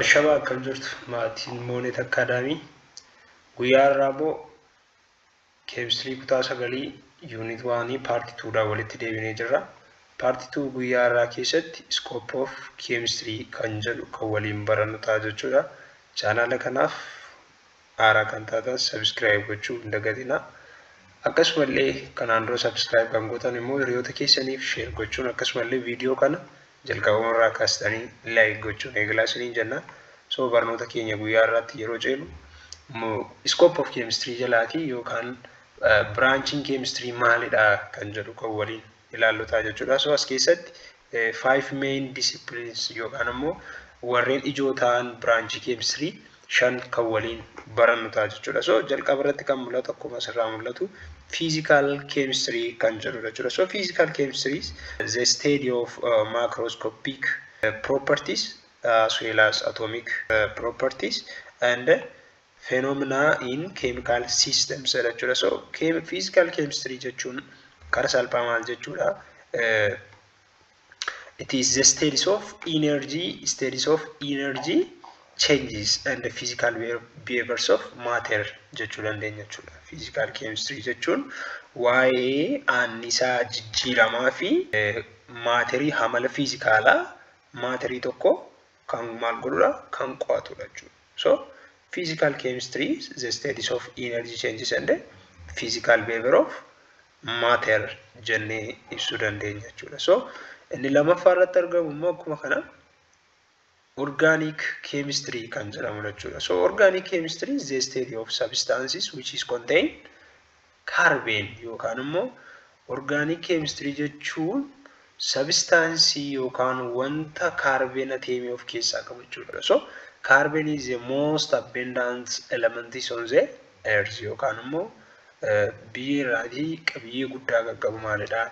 Ashaba akkam jirtu maatiin Moonet Academy guyyaa irraa chemistry kutaa 9 unit 1 part 2 dhaan walitti deebinee jirra. Part 2 guyyaa irraa keessatti scope of chemistry kan jedhu kan waliin barannu ta'a jechuudha. Channel kanaaf haaraa kan taatan subscribe gochuu hin dagatinaa. Akkasumallee kanaan dura subscribe kan gootan immoo hiriyoota keessaniif share gochuun akkasumallee viidiyoo kana jalqabuma irraa kaastanii like gochuun eegalaa isiniin jenna. So barnoota keenya guyyaa irratti yeroo ceenu scope of chemistry jalaati yookaan branching chemistry maalidha kan jedhu kan waliin ilaallu ta'a jechuudha. So as keessatti 5 main disciplines yookaan immoo warreen ijoo ta'an branch chemistry 5 kan waliin barannu ta'a jechuudha. So jalqaba irratti kan mul'atu akkuma asirraa mul'atu physical chemistry kan jedhudha jechuudha. So physical chemistry is the study of macroscopic properties as well as atomic properties and phenomena in chemical systems jechuudha. So physical chemistry jechuun karaa salphaa maal jechuudha? It is the studies of energy changes and the physical behaviors of matter jechuudha dandeenya jechuudha. Physical chemistry jechuun waa'ee annisaa jijjiiramaa fi maaterii hamala fiizikaalaa maaterii tokko kan maal godhudha kan qo'atudha jechuudha. So physical chemistry is the studies of energy changes and the physical behavior of matter jennee ibsuu dandeenya jechuudha. So inni lammaffaa irratti argamu immoo akkuma kana organic chemistry kan jedhamu jechuudha. So organic chemistry is the study of substances which is contain carbon yookaan immoo organic chemistry jechuun substance yookaan wanta carbon atom of keessaa qabu jechuudha. So carbon is the most abundant element on the earth yookaan immoo biyyee qabiyyee guddaa qabu maalidha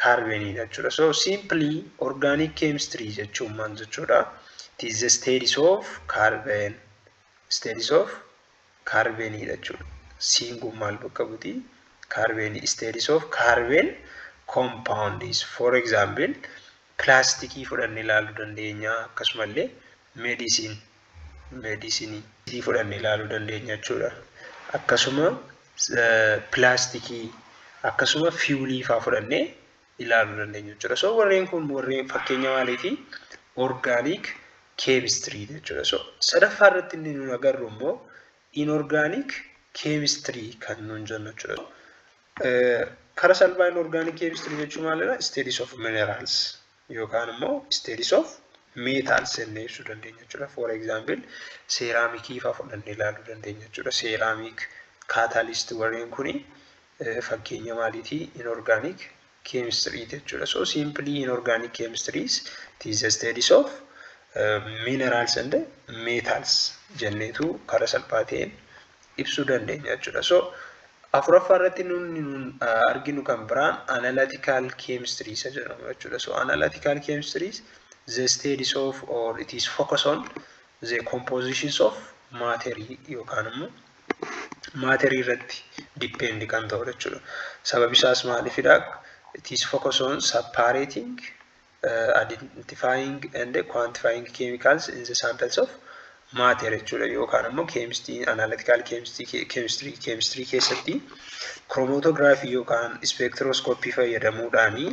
carbon jechuudha. So simply organic chemistry jechuun maal jechuudha? It is the studies of carbon jechuudha. Singu maal bakka buti? Carbon studies of carbon compounds. For example, plastic fudhannee ilaaluu dandeenya akkasumallee medicine fudhannee ilaaluu dandeenya jechuudha. Akkasuma plastic akkasuma fuel faa fudhannee ilaaluu dandeenya jechuudha. So warreen kun warreen fakkeenya maaliiti? Organic chemistry jechuudha. So sadaffaa irratti inni nu agarru immoo inorganic chemistry kan nuun jennu jechuudha. Karaa salphaa inorganic chemistry jechuun maalidha? Studies of minerals yookaan immoo studies of metals jennee ibsuu dandeenya jechuudha. For example, ceramic faa fudhannee ilaaluu dandeenya jechuudha. Ceramic, catalyst warreen kuni fakkeenya maaliiti? Inorganic chemistry jechuudha. So simply inorganic chemistry is the studies of minerals and metals jenneetu karaa salphaa ta'een ibsuu dandeenya jechuudha. So afuraffaa irratti nun arginu kan biraan analytical chemistry isa jedhamu jechuudha. So analytical chemistry is the studies of or it is focus on the compositions of matter yookaan immoo matter irratti depend kan ta'u jechuudha. Sababi isaas maalifidha? It is focus on separating identifying and quantifying chemicals in the samples of matter jechuudha. Yookaan immoo analytical chemistry keessatti chromatography yookaan spectroscopy fayyadamuudhaani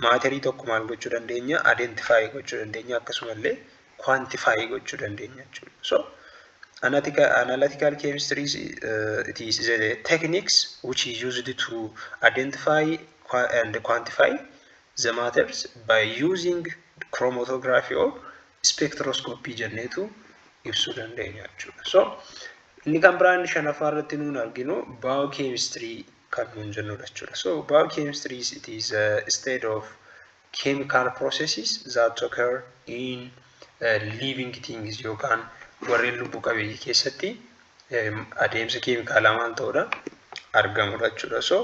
maaterii tokko maal gochuu dandeenya? Identify gochuu dandeenya akkasumallee quantify gochuu dandeenya jechuudha. So analytical chemistry it is the techniques which is used to identify and quantify the matters by using chromatography or spectroscopy jenneetu ibsuu dandeenya jechuudha. So inni kan biraan shanaffaa irratti nuun arginu biochemistry kan nuun jennudha jechuudha. So biochemistry it is a state of chemical processes that occur in living things yookaan warreen lubbu qabeeyyii keessatti adeemsa keemikaalaa maal ta'udha argamudha jechuudha. So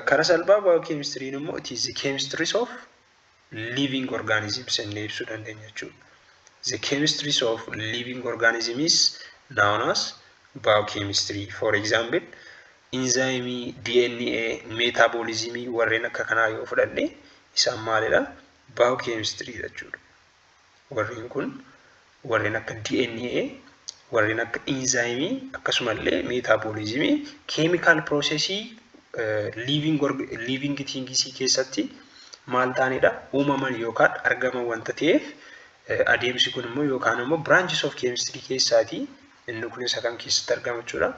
karaa salphaa biochemistry immoo it is the chemistry of living organisms jennee ibsuu dandeenya jechuudha. The chemistry of living organism is known as biochemistry. For example, enzyme, DNA, metabolism warreen akka kanaa yoo fudhanne isaan maalidha? Biochemistry jechuudha. Warreen kun warreen akka DNA, warreen akka enzyme, akkasumallee metabolism, chemical processii living things keessatti maal ta'anidha uumaman yookaan argaman wanta ta'eef adeemsi kun immoo yookaan immoo branches of chemistry keessaati inni kun isa kan keessatti argama jechuudha.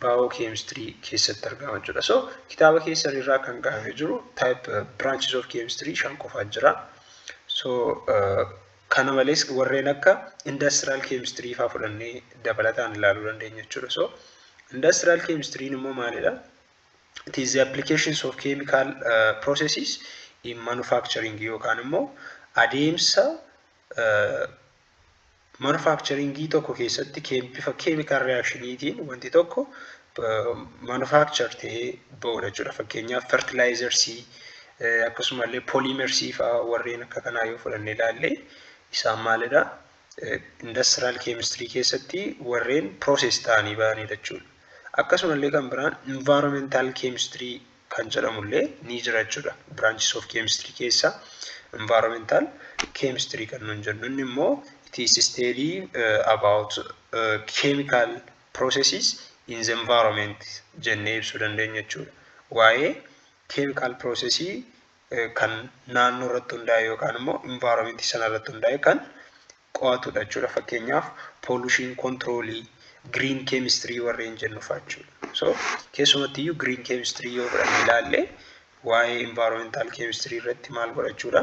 Biochemistry keessatti argama jechuudha. So kitaaba keessa irraa kan gaafamee jiru type branches of chemistry 5 qofaa jira. So kana malees warreen akka industrial chemistry faa fudhannee dabalataan ilaaluu dandeenya jechuudha. So industrial chemistry immoo maalidha? It is the applications of chemical processes in manufacturing yookaan immoo adeemsa manufacturing tokko keessatti bifa chemical reactioniitiin wanti tokko manufacture ta'ee ba'uudha jechuudha. Fakkeenyaaf fertilizers akkasumallee polymers faa warreen akka kanaa yoo fudhannee ilaalle isaan maalidha? Industrial chemistry keessatti warreen process ta'anii ba'anidha jechuudha. Akkasumallee kan biraan environmental chemistry kan jedhamullee ni jira jechuudha. Branches of chemistry keessa environmental chemistry kan nuun jennu inni immoo it is study about chemical processes in the environment jennee ibsuu dandeenya jechuudha. Waa'ee chemical processii kan naannoo irratti hundaa'e yookaan immoo environment sana irratti hundaa'e kan qo'atudha jechuudha. Fakkeenyaaf pollution control, green chemistry warreen jennu jechuudha. So keessumattuu green chemistry yoo fudhannee ilaalle waa'ee environmental chemistry irratti maal godhachuudha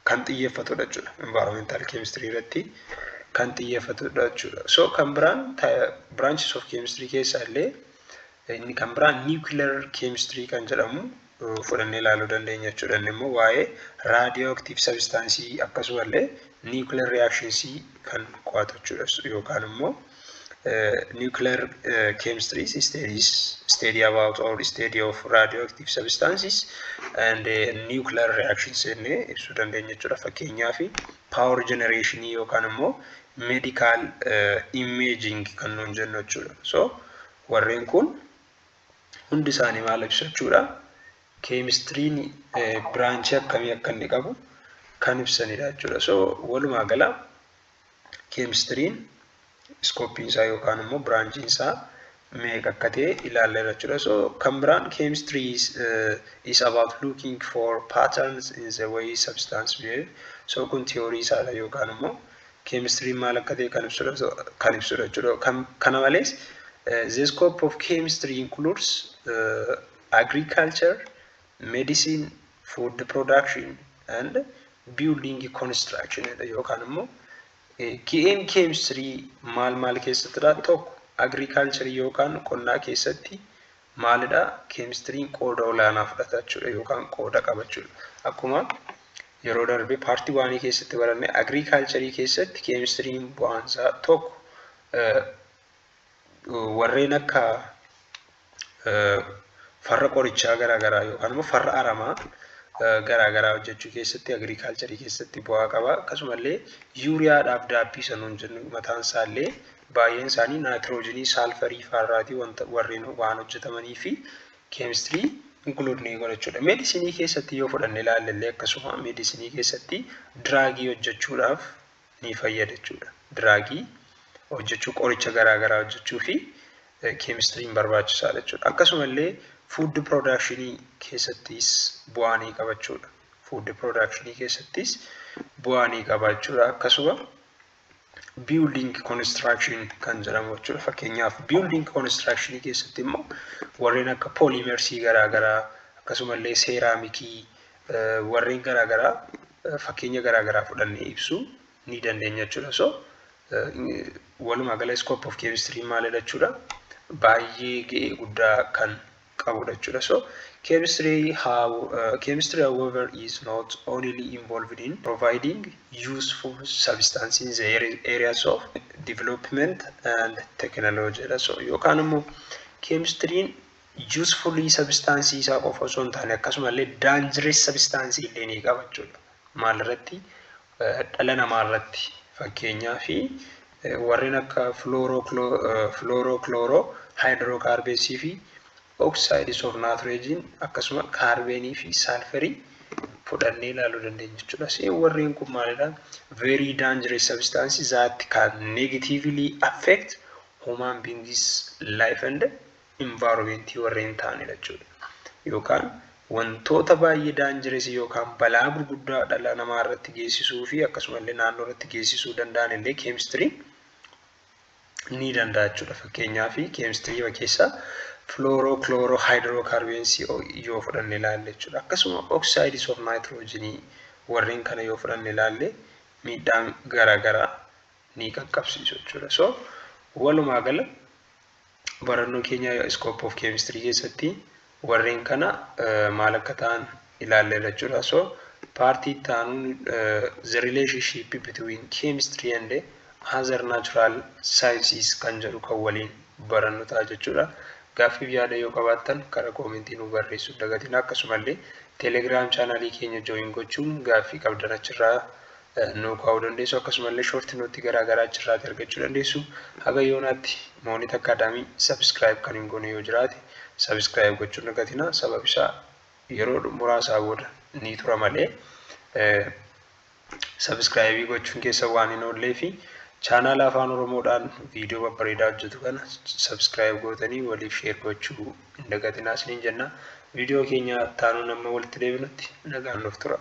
kan xiyyeeffatudha jechuudha. Environmental chemistry irratti kan xiyyeeffatudha jechuudha. So kan biraan branches of chemistry keessaa illee inni kan biraan nuclear chemistry kan jedhamu fudhannee ilaaluu dandeenya jechuudha. Inni immoo waa'ee radioactive substance akkasumallee nuclear reactions kan qo'atu jechuudha. Yookaan immoo nuclear chemistry study about or study of radioactive substances and nuclear reactions enne ibsuu dandeenya jechuudha. Fakkeenyaaf power generation yookaan immoo medical imaging kan nuun jennu jechuudha. So warreen kun hundi isaanii maal ibsu jechuudha? Chemistry'n branch akkamii akka inni qabu kan ibsanidha jechuudha. So walumaa gala chemistry'n scope isaa yookaan immoo branch isaa meeqa akka ta'e ilaallee jechuudha. So kan biraan chemistry is about looking for patterns in the way substance behave. So kun theory isaadha yookaan immoo chemistry maal akka ta'e kan ibsudha jechuudha. Kana malees the scope of chemistry includes agriculture, medicine, food production and building construction yookaan immoo chemistry maal keessattidha? Tokko agriculture yookaan qonnaa keessatti maalidha? Chemistry'n qooda olaanaa fudhata jechuudha yookaan qooda qaba jechuudha. Akkuma yeroo darbe paartii 1 keessatti baranne agriculture keessatti chemistry'n bu'aansaa tokko warreen akka farra qorichaa garaagaraa yookaan immoo farra aramaa garaagaraa hojjechuu keessatti agriculture keessatti bu'aa qaba. Akkasumallee yuuriyaadhaaf daabbii sanuun jennu mataan isaallee baay'een isaanii naayitiroojinii, saalfarii farraatii warreen waan hojjetamanii fi chemistry include ni godhachuudha. Medicinii keessatti yoo fudhanne ilaallee akkasuma medicinii keessatti draagii hojjechuudhaaf ni fayyada jechuudha. Draagii hojjechuu qoricha garaagaraa hojjechuu fi chemistry'n barbaachisaadha jechuudha. Akkasumallee food production keessattis bu'aa ni qabachuudha. Food production keessattis bu'aa ni qabachuudha. Akkasuma building construction kan jedhamu jechuudha. Fakkeenyaaf building construction keessatti immoo warreen akka polymers garaagaraa akkasumallee seeraamikii warreen garaagaraa fakkeenya garaagaraa fudhannee ibsuu ni dandeenya jechuudha. So walumaa gala scope of chemistry maalidha jechuudha? Baay'ee ga'ee guddaa kan qabudha jechuudha. So chemistry however is not only involved in providing useful substances in the areas of development and technology. So yookaan immoo chemistry'n useful substances isaa qofa osoo hin taane akkasumallee dangerous substances illee ni qaba jechuudha. Maal irratti? Dhala namaa irratti. Fakkeenyaaf warreen akka fluorochlorohydrocarbons fi oxides of nitrogen akkasuma carbon fi sulfur fudhannee ilaaluu dandeenya jechuudha. Warreen kun maalidha? Very dangerous substances that can negatively affect human beings life and environment warreen ta'anidha jechuudha. Yookaan wantoota baay'ee dangerous yookaan balaa gurguddaa dhala namaa irratti geessisuu fi akkasumallee naannoo irratti geessisuu danda'an illee chemistry ni danda'a jechuudha. Fakkeenyaaf chemistry keessaa fluorochlorohydrocarbons yoo fudhanne ilaalle jechuudha. Akkasuma oxides of nitrogen warreen kana yoo fudhanne ilaalle miidhaan garaagaraa ni qaqqabsiisu jechuudha. Walumaa gala barannoo keenya scope of chemistry keessatti warreen kana maal akka ta'an ilaalle jechuudha. Partii ta'an the relationship between chemistry and other natural sciences kan jedhu kan waliin barannu ta'a jechuudha. Gaaffii yaada yoo qabaattan karaa koomentii nu barreessuu dagatiin akkasumallee Telegram channel keenya join gochuun gaaffii qabdan achirraa nu kaa'uu dandeessu akkasumallee short note garaagaraa achirraa argachuu dandeessu. Haga yoonaatti Monit Academy subscribe kan hin goone yoo jiraate subscribe gochuun dagatina sabab isaa yeroo muraasaa booda ni tura malee subscribe gochuun keessa waan hin oollee fi channel afaan oromoodhaan viidiyoo babbareedaa hojjetu kana subscribe gootanii waliif share gochuu hin dagatinaa isiniin jenna. Viidiyoo keenya taanu nama walitti deebinutti nagaan nuuf tura.